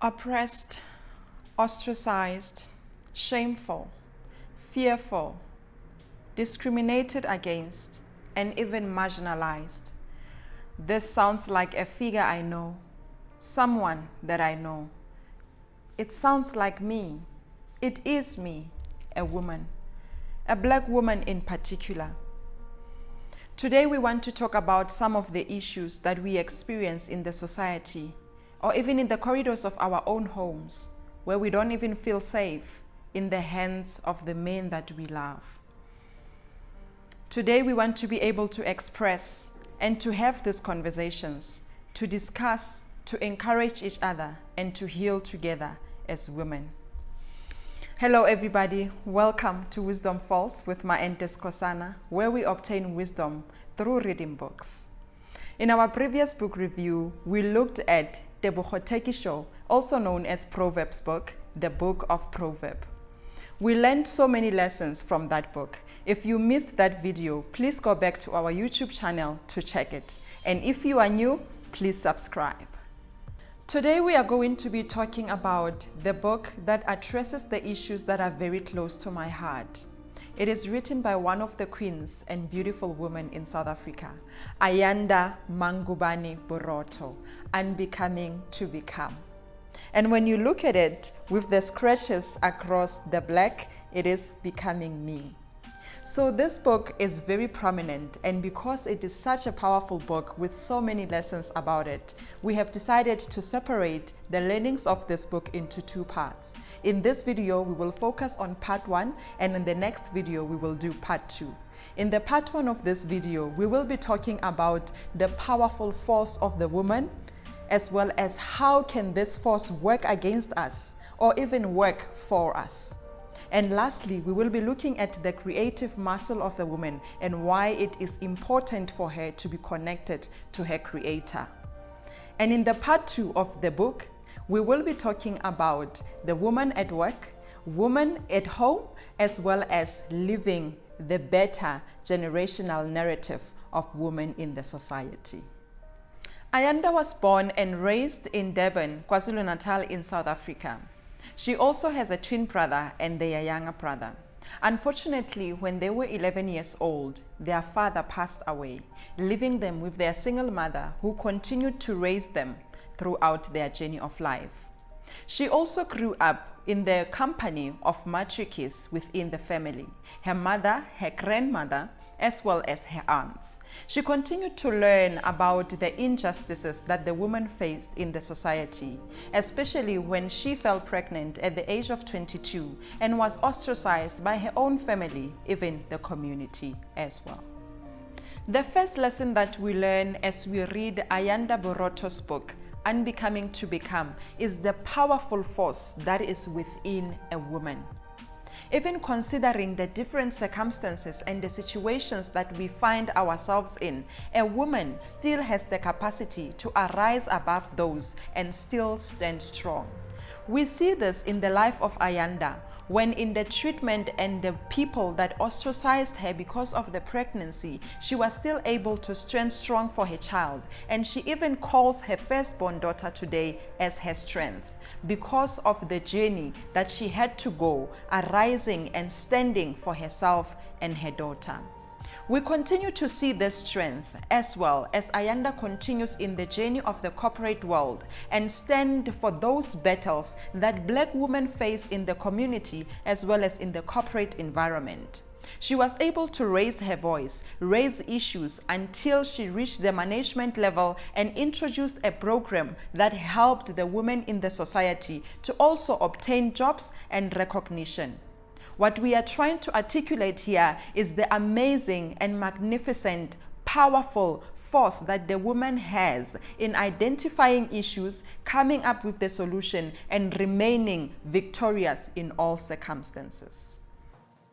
Oppressed, ostracized, shameful, fearful, discriminated against, and even marginalized. This sounds like a figure I know, someone that I know. It sounds like me. It is me, a woman, a black woman in particular. Today we want to talk about some of the issues that we experience in the society, or even in the corridors of our own homes, where we don't even feel safe in the hands of the men that we love. Today we want to be able to express and to have these conversations, to discuss, to encourage each other, and to heal together as women. Hello everybody, welcome to Wisdom Falls with Maente Skosana, where we obtain wisdom through reading books. In our previous book review, we looked at Tebogoteki, also known as Proverbs book, the book of Proverbs. We learned so many lessons from that book. If you missed that video, please go back to our YouTube channel to check it. And if you are new, please subscribe. Today we are going to be talking about the book that addresses the issues that are very close to my heart. It is written by one of the queens and beautiful women in South Africa, Ayanda Borotho, Unbecoming To Become. And when you look at it with the scratches across the black, it is Becoming Me. So this book is very prominent, and because it is such a powerful book with so many lessons about it, we have decided to separate the learnings of this book into two parts. In this video, we will focus on part 1, and in the next video, we will do part 2. In the part 1 of this video, we will be talking about the powerful force of the woman, as well as how can this force work against us or even work for us. And lastly, we will be looking at the creative muscle of the woman and why it is important for her to be connected to her creator. And in the part 2 of the book, we will be talking about the woman at work, woman at home, as well as living the better generational narrative of women in the society. Ayanda was born and raised in Durban, KwaZulu Natal in South Africa. She also has a twin brother and their younger brother. Unfortunately, when they were 11 years old, their father passed away, leaving them with their single mother who continued to raise them throughout their journey of life. She also grew up in the company of matriarchs within the family, her mother, her grandmother, as well as her aunts. She continued to learn about the injustices that the woman faced in the society, especially when she fell pregnant at the age of 22 and was ostracized by her own family, even the community as well. The first lesson that we learn as we read Ayanda Borotho's book, Unbecoming To Become, is the powerful force that is within a woman. Even considering the different circumstances and the situations that we find ourselves in, a woman still has the capacity to arise above those and still stand strong. We see this in the life of Ayanda, when in the treatment and the people that ostracized her because of the pregnancy, she was still able to stand strong for her child, and she even calls her firstborn daughter today as her strength, because of the journey that she had to go, arising and standing for herself and her daughter. We continue to see this strength as well as Ayanda continues in the journey of the corporate world and stand for those battles that black women face in the community as well as in the corporate environment. She was able to raise her voice, raise issues until she reached the management level and introduced a program that helped the women in the society to also obtain jobs and recognition. What we are trying to articulate here is the amazing and magnificent, powerful force that the woman has in identifying issues, coming up with the solution, and remaining victorious in all circumstances.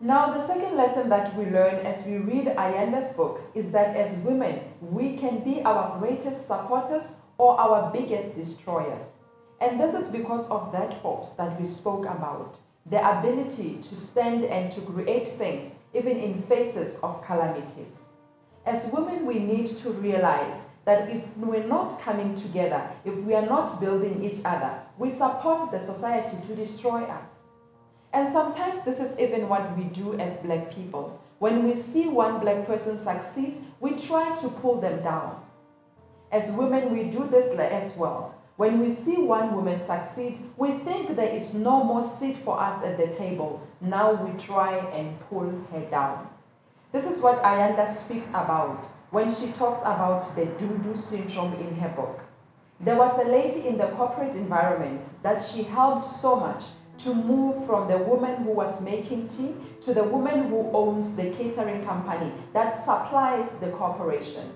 Now, the second lesson that we learn as we read Ayanda's book is that as women, we can be our greatest supporters or our biggest destroyers. And this is because of that force that we spoke about. The ability to stand and to create things, even in faces of calamities. As women, we need to realize that if we're not coming together, if we are not building each other, we support the society to destroy us. And sometimes this is even what we do as black people. When we see one black person succeed, we try to pull them down. As women, we do this as well. When we see one woman succeed, we think there is no more seat for us at the table. Now we try and pull her down. This is what Ayanda speaks about when she talks about the doo-doo syndrome in her book. There was a lady in the corporate environment that she helped so much to move from the woman who was making tea to the woman who owns the catering company that supplies the corporation.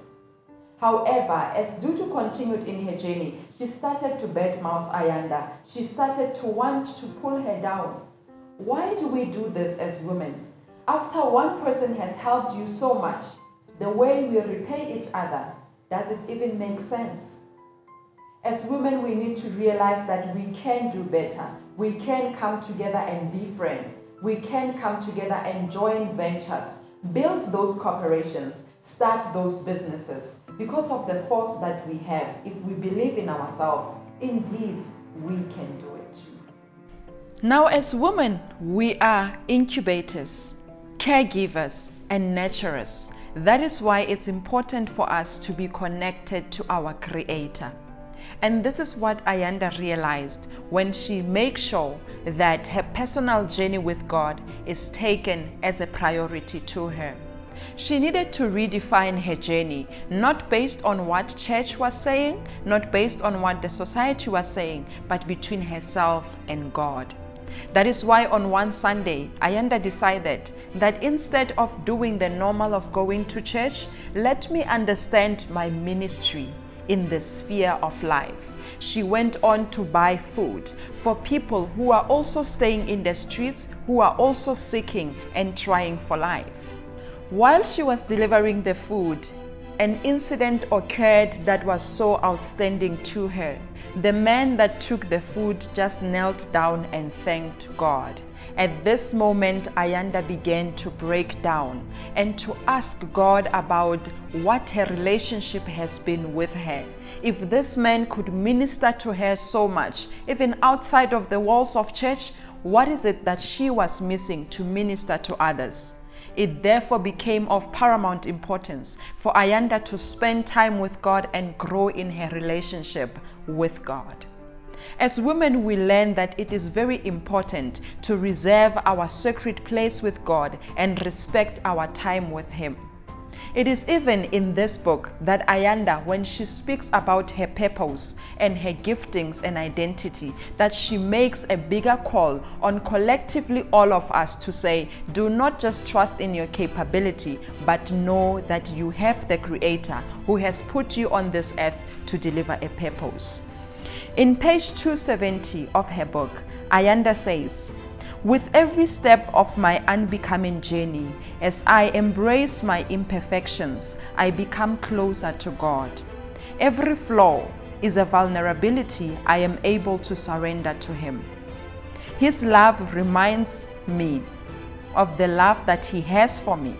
However, as Dudu continued in her journey, she started to badmouth Ayanda. She started to want to pull her down. Why do we do this as women? After one person has helped you so much, the way we repay each other, does it even make sense? As women, we need to realize that we can do better. We can come together and be friends. We can come together and join ventures, build those corporations, start those businesses. Because of the force that we have, if we believe in ourselves, indeed, we can do it too. Now, as women, we are incubators, caregivers, and nurturers. That is why it's important for us to be connected to our Creator. And this is what Ayanda realized when she made sure that her personal journey with God is taken as a priority to her. She needed to redefine her journey, not based on what church was saying, not based on what the society was saying, but between herself and God. That is why on one Sunday, Ayanda decided that instead of doing the normal of going to church, let me understand my ministry in the sphere of life. She went on to buy food for people who are also staying in the streets, who are also seeking and trying for life. While she was delivering the food, an incident occurred that was so outstanding to her. The man that took the food just knelt down and thanked God. At this moment, Ayanda began to break down and to ask God about what her relationship has been with her. If this man could minister to her so much, even outside of the walls of church, what is it that she was missing to minister to others? It therefore became of paramount importance for Ayanda to spend time with God and grow in her relationship with God. As women, we learn that it is very important to reserve our sacred place with God and respect our time with Him. It is even in this book that Ayanda, when she speaks about her purpose and her giftings and identity, that she makes a bigger call on collectively all of us to say, do not just trust in your capability, but know that you have the Creator who has put you on this earth to deliver a purpose. In page 270 of her book, Ayanda says, with every step of my unbecoming journey, as I embrace my imperfections, I become closer to God. Every flaw is a vulnerability I am able to surrender to Him. His love reminds me of the love that He has for me,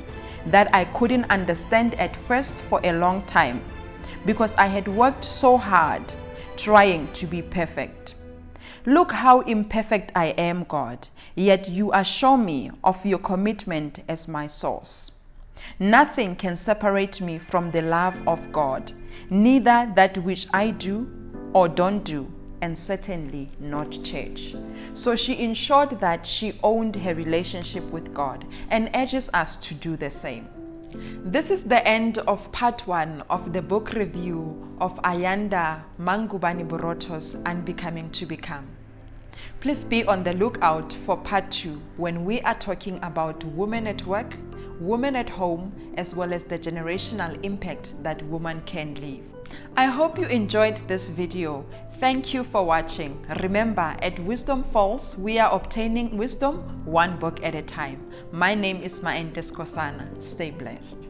that I couldn't understand at first for a long time, because I had worked so hard trying to be perfect. Look how imperfect I am, God, yet you assure me of your commitment as my source. Nothing can separate me from the love of God, neither that which I do or don't do, and certainly not church. So she ensured that she owned her relationship with God and urges us to do the same. This is the end of part 1 of the book review of Ayanda Borotho's Unbecoming to Become. Please be on the lookout for part 2 when we are talking about women at work, women at home, as well as the generational impact that women can leave. I hope you enjoyed this video. Thank you for watching. Remember, at Wisdom Falls, we are obtaining wisdom one book at a time. My name is Maente Skosana. Stay blessed.